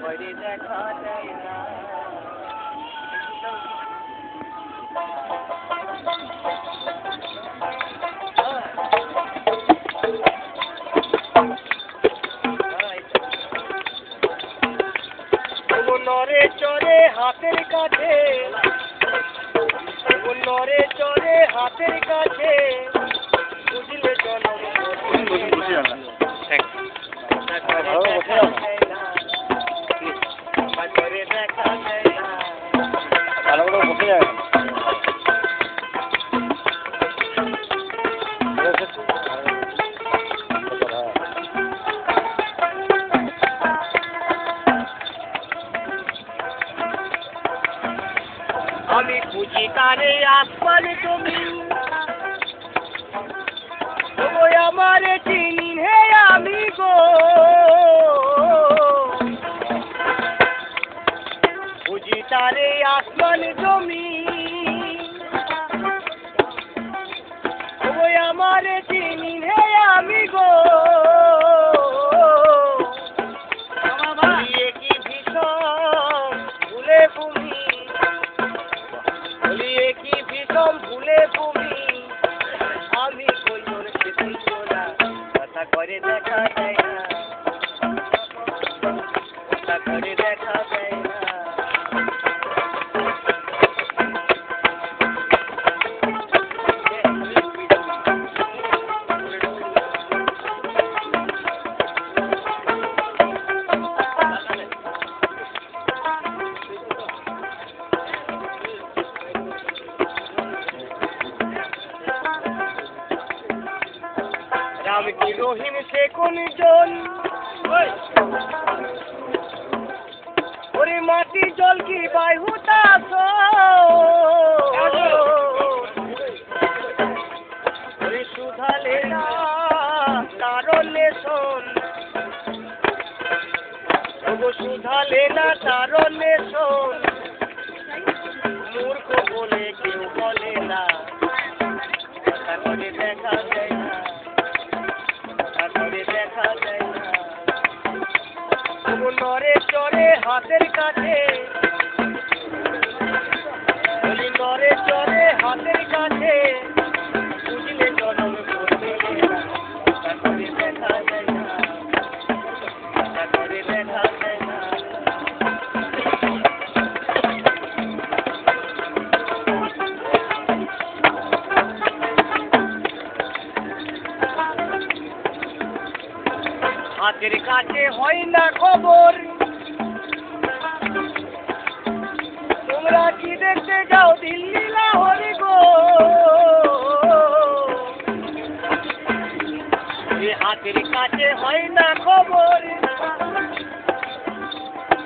করে দেখা যায় না। নরে চরে হাতের কাছে, নরে চরে হাতের কাছে, বুঝলে জনম দেখা যায় না। আমি খুঁজি তারে আসমান তুমি, ওই আমার চিনি হে আমি গো, খুঁজি তারে আসমান জমি, ওই আমার চিনি হে আমি গো। কি ভীষণ ভুলে তুমি, কি ভীষণ ভুলে তুমি, আমি কইর খেতে চলা, কথা করে দেখা যায় না, কথা করে দেখা যায় না। রাম কি রহিম সে কোন জন, ওরে মাটি জল কি বায়ুতাস, ওরে সুধালে না তার নেশন, ওগো সুধালে না তার নেশন, মূর্খ বলে কেউ বলে না, কথা করে দেখা যায় না, দেখা যায় না। নরে চরে হাতের কাছে, নরে চরে হাতের কাছে, বুঝলে জনম করবে না, কথা করে দেখা যায় না, কথা করে দেখা যায় না। হাতের কাছে হয় না খবর, তোমরা কি দেখতে যাও দিল্লি লাহোর গো, হাতের কাছে হয় না খবর,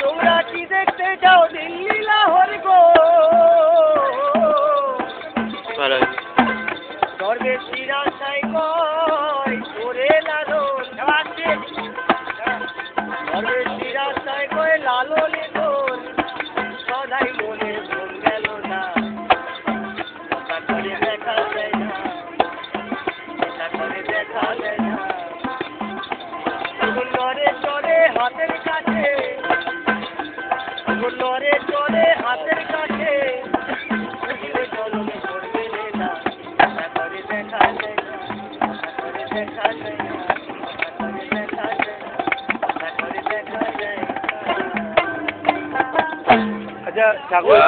তোমরা কি দেখতে যাও দিল্লি লাহোর গো। দরবেশি রাস্তায় কয় ওরে লালন, দরবেশি রাস্তায় কয় লালন তোর সদাই মনে মন গেল না, কথা করে দেখা যায় না, কথা করে দেখা যায় না। নরে চরে হাতের কাছে, নরে চরে হাতের কাছে, বুঝলে জনম করবে না, কথা করে দেখা যায় না, কথা করে দেখা যায় না, কথা করে দেখা যায় না, কথা করে দেখা যায় না। আচ্ছা ঠাকুর